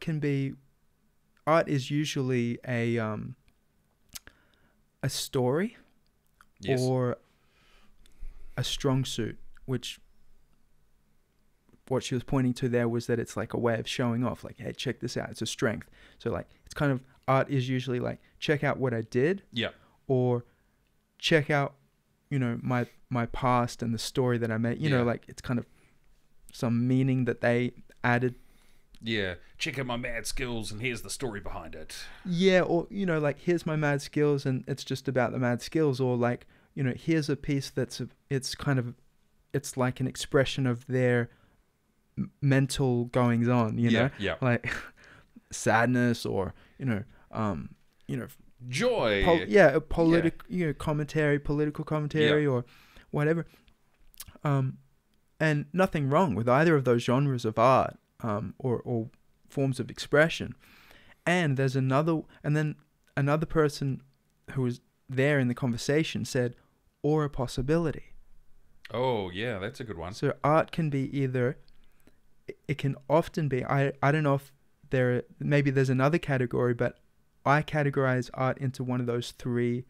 is usually a story, yes, or a strong suit, which what she was pointing to there was that it's like a way of showing off, like, hey, check this out, it's a strength. So like, it's kind of, art is usually like, check out what I did, or check out, my past and the story that I made, like, it's kind of some meaning that they added. Yeah, check out my mad skills and here's the story behind it. Yeah, or, like, here's my mad skills and it's just about the mad skills, or like, here's a piece it's like an expression of their mental goings on, like sadness, or, joy. Political commentary, or whatever. And nothing wrong with either of those genres of art, or forms of expression. And then another person who was there in the conversation said, or a possibility. Oh yeah, that's a good one. So art can be either, it can often be, I don't know if maybe there's another category, but I categorize art into one of those 3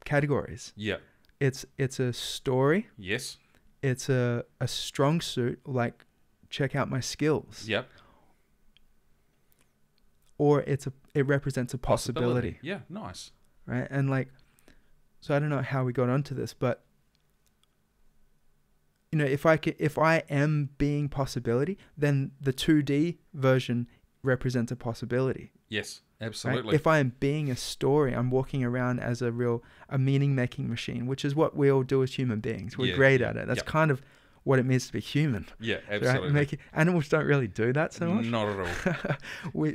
categories. Yeah. It's a story. Yes. It's a strong suit, like, check out my skills. Yep. Or it represents a possibility. Yeah, nice. Right? And like, so I don't know how we got onto this, but if I am being possibility, then the 2D version represents a possibility. Yes, absolutely. Right? If I am being a story, I'm walking around as a meaning-making machine, which is what we all do as human beings. We're great at it. That's kind of what it means to be human. Yeah, absolutely. Right? Animals don't really do that so much. Not at all.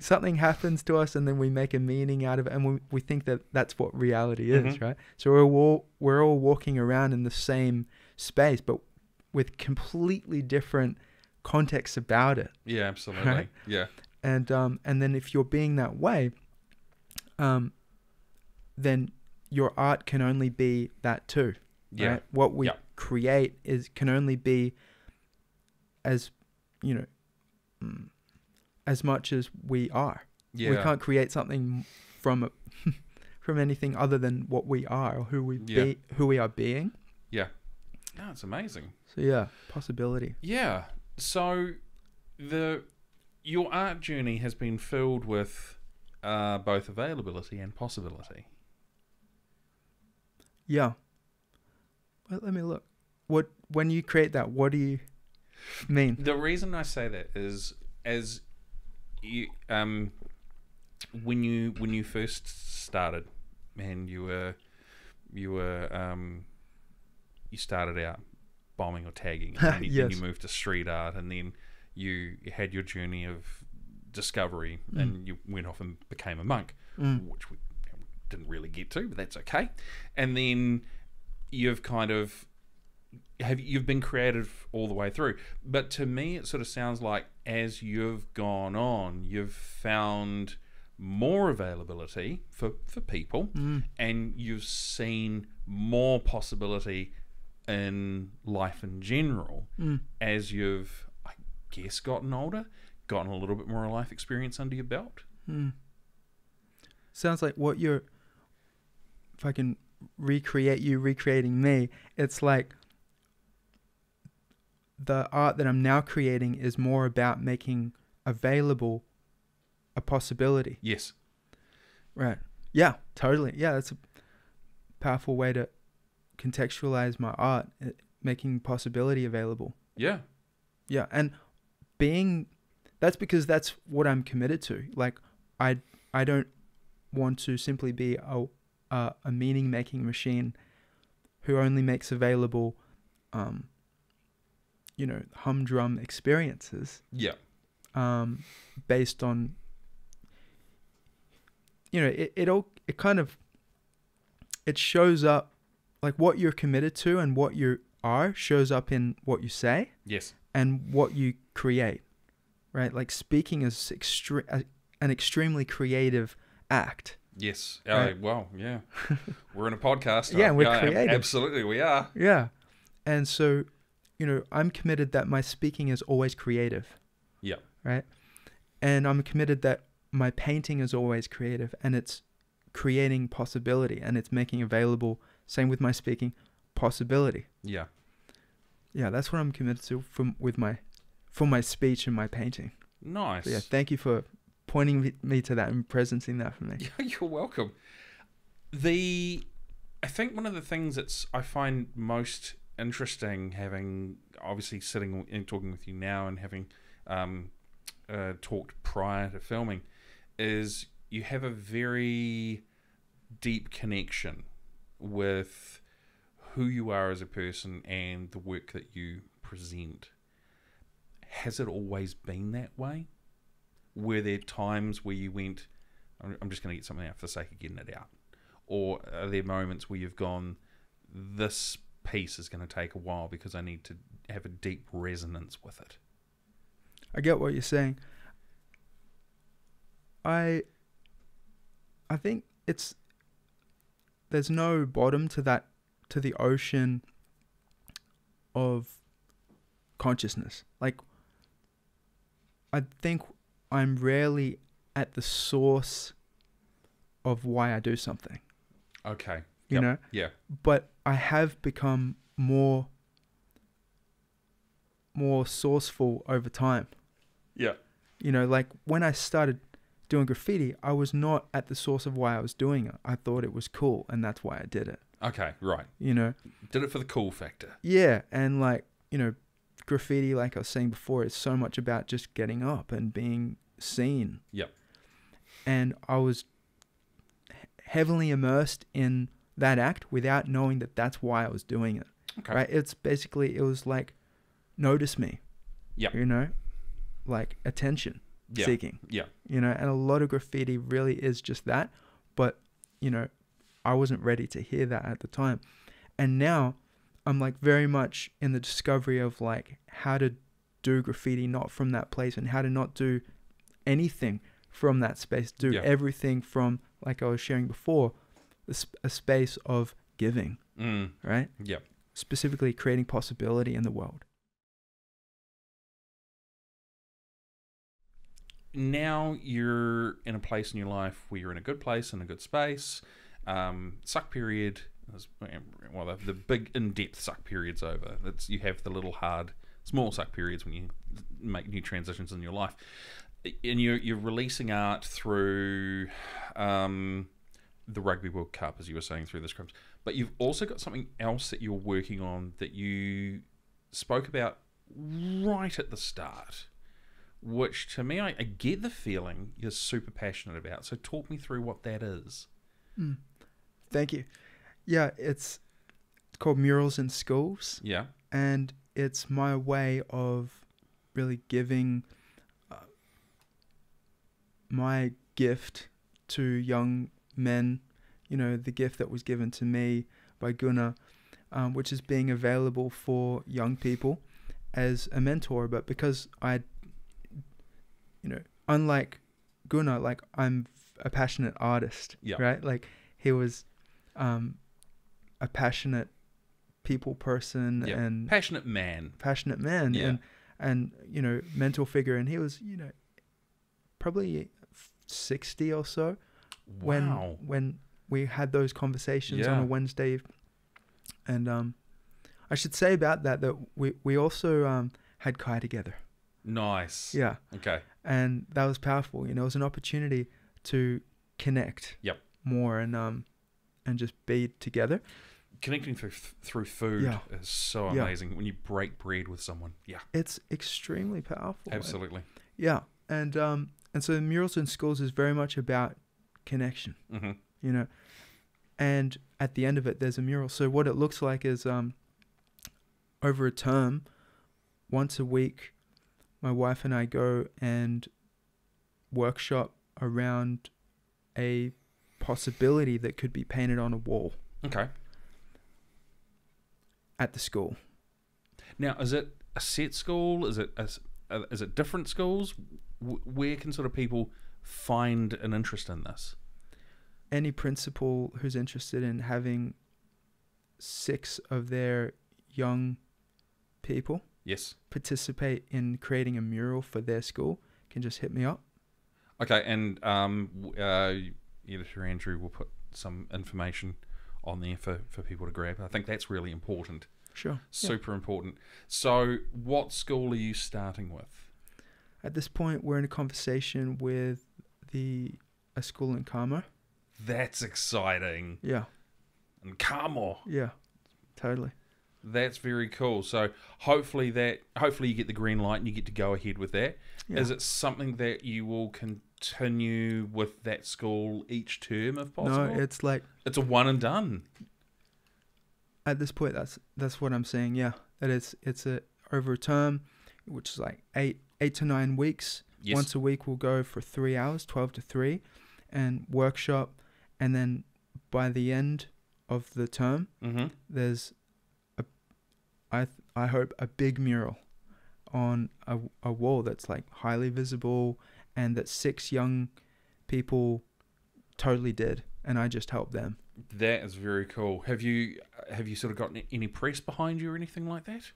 Something happens to us, and then we make a meaning out of it, and we think that that's what reality is, right? So we're all walking around in the same space, but with completely different contexts about it. Yeah, absolutely. Right? Yeah. And then if you're being that way, then your art can only be that too. Yeah. Right? What we create can only be as much as we are. Yeah. We can't create something from anything other than what we are, or who we are being. Yeah. No, it's amazing. So possibility. Yeah. So your art journey has been filled with both availability and possibility. Yeah. Well, let me look. When you create that, what do you mean? The reason I say that is, as you when you first started, man, you started out bombing or tagging, and then you moved to street art, and then you had your journey of discovery, and you went off and became a monk, which we didn't really get to, but that's okay. And then you've been creative all the way through. But to me, it sort of sounds like as you've gone on, you've found more availability for people, and you've seen more possibility in life in general as you've, I guess, gotten older, gotten a little bit more life experience under your belt. Sounds like if I can recreate you recreating me, it's like the art that I'm now creating is more about making available a possibility. Yes. Right. Yeah, totally. Yeah, that's a powerful way to contextualize my art. making possibility available. Yeah. Yeah, and that's because that's what I'm committed to. Like, I don't want to simply be a meaning making machine who only makes available, humdrum experiences. Yeah. Based on, it shows up, like what you're committed to and what you are shows up in what you say. Yes. And what you create, right? Like speaking is an extremely creative act. Yes. Right? Well, yeah. We're in a podcast. Yeah, we're creative. Absolutely, we are. Yeah. And so, I'm committed that my speaking is always creative. Yeah. Right? And I'm committed that my painting is always creative, and it's creating possibility, and it's making available, same with my speaking, possibility. Yeah. Yeah, that's what I'm committed to for my speech and my painting. Nice. So yeah, thank you for pointing me to that and presenting that for me. Yeah, you're welcome. I think one of the things I find most interesting, having obviously sitting and talking with you now and having talked prior to filming, is you have a very deep connection with who you are as a person and the work that you present. Has it always been that way? Were there times where you went, I'm just going to get something out for the sake of getting it out? Or are there moments where you've gone, this piece is going to take a while because I need to have a deep resonance with it? I get what you're saying. I think there's no bottom to the ocean of consciousness. Like, I think I'm rarely at the source of why I do something. Okay. You know? Yeah. But I have become more sourceful over time. Yeah. Like when I started doing graffiti, I was not at the source of why I was doing it. I thought it was cool, and that's why I did it. Okay, right. Did it for the cool factor. Yeah, and like, graffiti, like I was saying before, is so much about just getting up and being seen. Yep. And I was heavily immersed in that act without knowing that that's why I was doing it. Okay. Right? It was like, notice me. Yep. Like attention seeking. Yeah. And a lot of graffiti really is just that. But, I wasn't ready to hear that at the time. And now I'm like very much in the discovery of like how to do graffiti not from that place, and how to not do anything from that space. Do everything from, like I was sharing before, a space of giving. Right? Yep. Specifically creating possibility in the world. Now you're in a place in your life where you're in a good place, in a good space. Suck period, well, the big in-depth suck period's over. You have the little hard, small suck periods when you make new transitions in your life. And you're releasing art through the Rugby World Cup, as you were saying, through the scrims. But you've also got something else that you're working on that you spoke about right at the start, which to me, I get the feeling you're super passionate about. So talk me through what that is. Thank you. Yeah, it's called Murals in Schools. Yeah. And it's my way of really giving my gift to young men, the gift that was given to me by Gunnar, which is being available for young people as a mentor. But because unlike Gunnar, like I'm a passionate artist, right? Like he was a passionate people person and passionate man, and mentor figure. And he was, probably 60 or so when we had those conversations on a Wednesday. And I should say about that we also had Kai together. Nice. Yeah. Okay. And that was powerful. It was an opportunity to connect more and just be together. connecting through food Yeah. is so amazing when you break bread with someone. Yeah, It's extremely powerful. absolutely. Yeah, and so murals in schools is very much about connection, Hmm. you know. And at the end of it, there's a mural. So what it looks like is over a term, once a week, my wife and I go and workshop around a possibility that could be painted on a wall Okay. at the school. Now, is it a set school? Is it different schools? Where can sort of people find an interest in this? Any principal who's interested in having 6 of their young people Yes. participate in creating a mural for their school can just hit me up. Okay, and Editor Andrew will put some information on there for people to grab. I think that's really important. Sure. Super important. So, what school are you starting with? At this point, we're in a conversation with a school in Carmo. That's exciting. Yeah. And Carmo. Yeah. Totally. That's very cool. So hopefully you get the green light and you get to go ahead with that. Yeah. Is it something that you will continue with that school each term if possible? No, it's like It's a one and done. at this point that's what I'm saying. Yeah, that it's a over a term, which is like 8 to 9 weeks. Yes. Once a week we'll go for 3 hours, 12 to 3, and workshop, and then by the end of the term, Mm-hmm. there's I hope a big mural on a wall that's like highly visible and that 6 young people totally did, and I just helped them. That is very cool. Have you sort of gotten any press behind you or anything like that?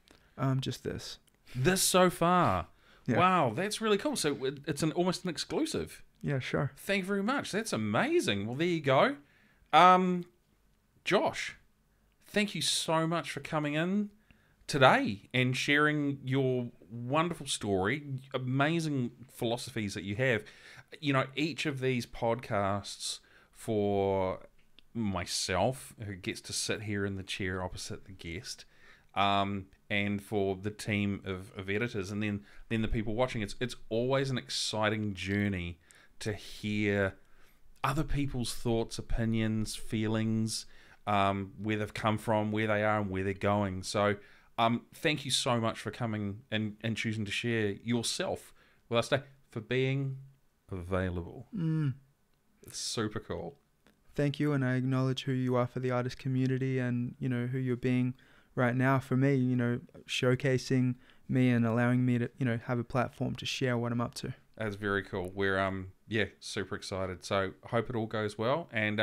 Just this. This so far. Yeah. Wow, that's really cool. So it's almost an exclusive. Yeah, sure. Thank you very much. That's amazing. Well, there you go. Josh, thank you so much for coming in today and sharing your wonderful story, amazing philosophies that you have. You know, each of these podcasts for myself, who gets to sit here in the chair opposite the guest, and for the team of editors, and then the people watching, it's always an exciting journey to hear other people's thoughts, opinions, feelings, where they've come from, where they are, and where they're going. So thank you so much for coming and choosing to share yourself with us today, for being available. It's super cool. Thank you, and I acknowledge who you are for the artist community, and who you're being right now for me, showcasing me and allowing me to have a platform to share what I'm up to. That's very cool. We're super excited. So hope it all goes well. And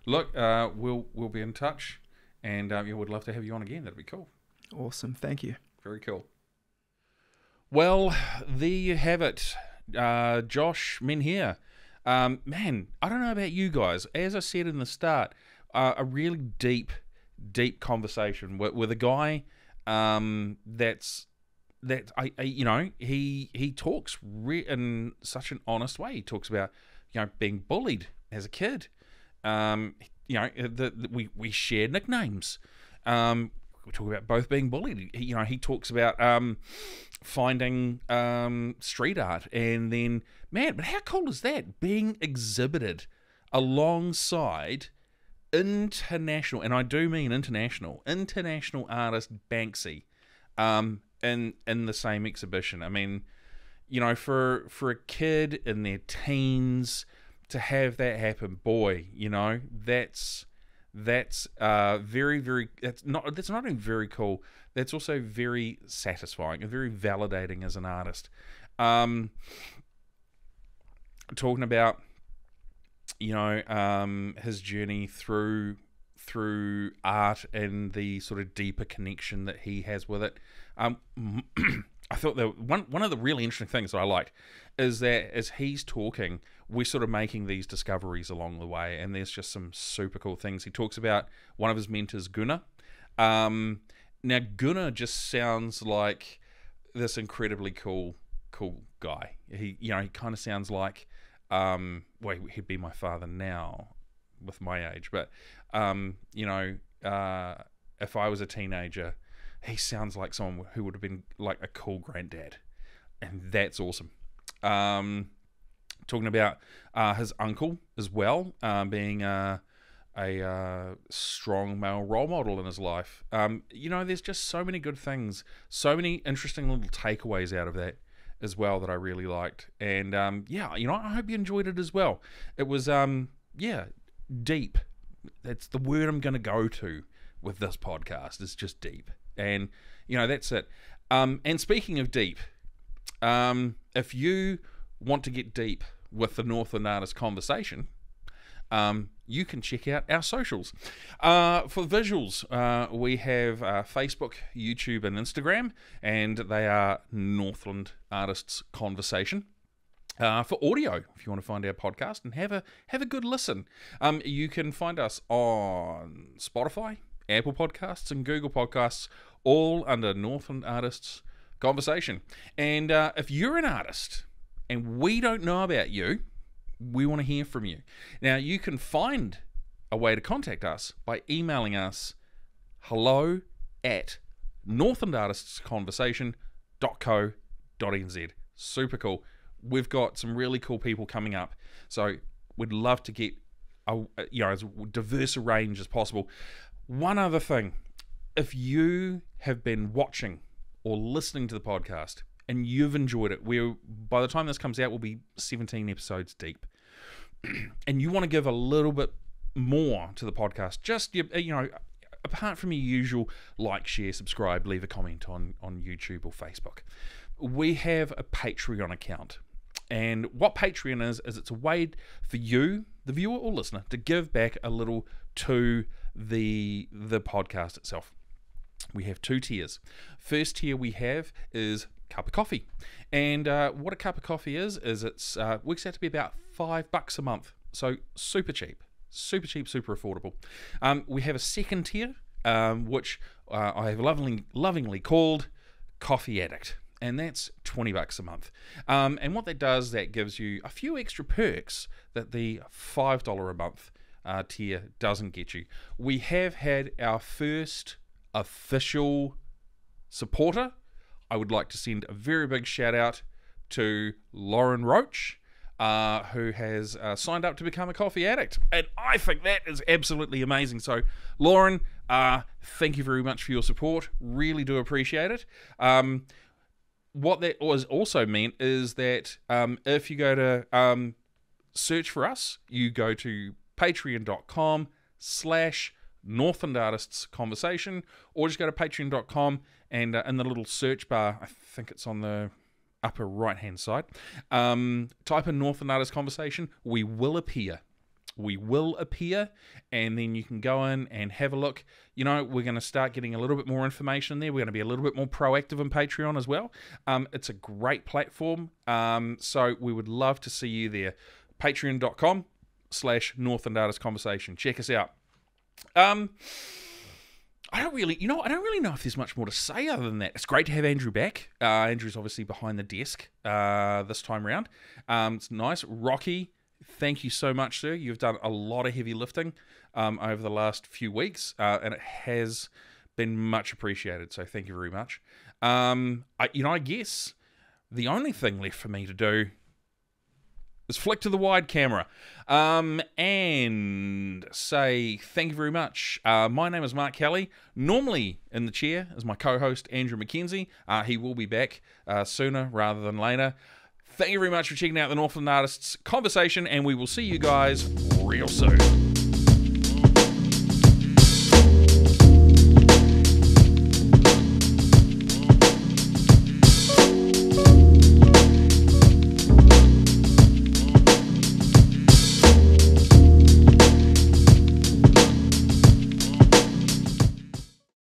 look, we'll be in touch, and would love to have you on again. That'd be cool. Awesome. Thank you. Very cool. Well, there you have it. Josh Menheere. Man, I don't know about you guys. As I said in the start, a really deep conversation with a guy he talks in such an honest way. He talks about being bullied as a kid. We share nicknames. We talk about both being bullied. He talks about finding street art, and then but how cool is that, being exhibited alongside international, and I do mean international artist Banksy, in the same exhibition. I mean, for a kid in their teens to have that happen, boy, that's very, very, that's not only very cool, that's also very satisfying and very validating as an artist. Talking about his journey through art and the sort of deeper connection that he has with it. I thought that one of the really interesting things that I liked is that as he's talking, we're sort of making these discoveries along the way, and there's just some super cool things. He talks about one of his mentors, Gunnar. Now Gunnar just sounds like this incredibly cool guy. He kind of sounds like he'd be my father now with my age, but if I was a teenager, he sounds like someone who would have been like a cool granddad, and that's awesome. Talking about his uncle as well, being a strong male role model in his life. There's just so many good things, so many interesting little takeaways out of that as well that I really liked. And I hope you enjoyed it as well. It was deep. That's the word I'm going to go to with this podcast. It's just deep. And that's it. And speaking of deep, if you want to get deep with the Northland Artists Conversation, you can check out our socials. For visuals, we have Facebook, YouTube, and Instagram, and they are Northland Artists Conversation. For audio, if you want to find our podcast and have a good listen, you can find us on Spotify, Apple Podcasts, and Google Podcasts, all under Northland Artists Conversation. And if you're an artist and we don't know about you, we want to hear from you. Now, you can find a way to contact us by emailing us hello@northlandartistsconversation.co.nz. Super cool. We've got some really cool people coming up, so we'd love to get as diverse a range as possible. One other thing, if you have been watching or listening to the podcast and you've enjoyed it, by the time this comes out, we'll be 17 episodes deep, and you want to give a little bit more to the podcast, just apart from your usual like, share, subscribe, leave a comment on YouTube or Facebook, we have a Patreon account. And what Patreon is it's a way for you, the viewer or listener, to give back a little to the podcast itself. We have 2 tiers. First tier we have is cup of coffee. And what a cup of coffee is it's works out to be about $5 a month. So super cheap, super affordable. We have a second tier, which I have lovingly called Coffee Addict. And that's $20 a month. And what that does, that gives you a few extra perks that the $5 a month tier doesn't get you. We have had our first official supporter. I would like to send a very big shout out to Lauren Roach, who has signed up to become a coffee addict. And I think that is absolutely amazing. So, Lauren, thank you very much for your support. Really do appreciate it. What that was also meant is that if you go to search for us, you go to patreon.com/Northland Artists Conversation, or just go to patreon.com and in the little search bar, I think it's on the upper right hand side, type in Northland Artists Conversation. We will appear, and then you can go in and have a look. We're going to start getting a little bit more information there. We're going to be a little bit more proactive on Patreon as well. It's a great platform, so we would love to see you there. patreon.com/Northland Artists Conversation. Check us out. I don't really know if there's much more to say other than that. It's great to have Andrew back. Andrew's obviously behind the desk this time around. It's nice. Rocky, thank you so much, sir. You've done a lot of heavy lifting over the last few weeks, and it has been much appreciated. So thank you very much. I guess the only thing left for me to do is flick to the wide camera and say thank you very much. My name is Mark Kelly. Normally in the chair is my co-host Andrew McKenzie. He will be back sooner rather than later. Thank you very much for checking out the Northland Artists Conversation, and we will see you guys real soon.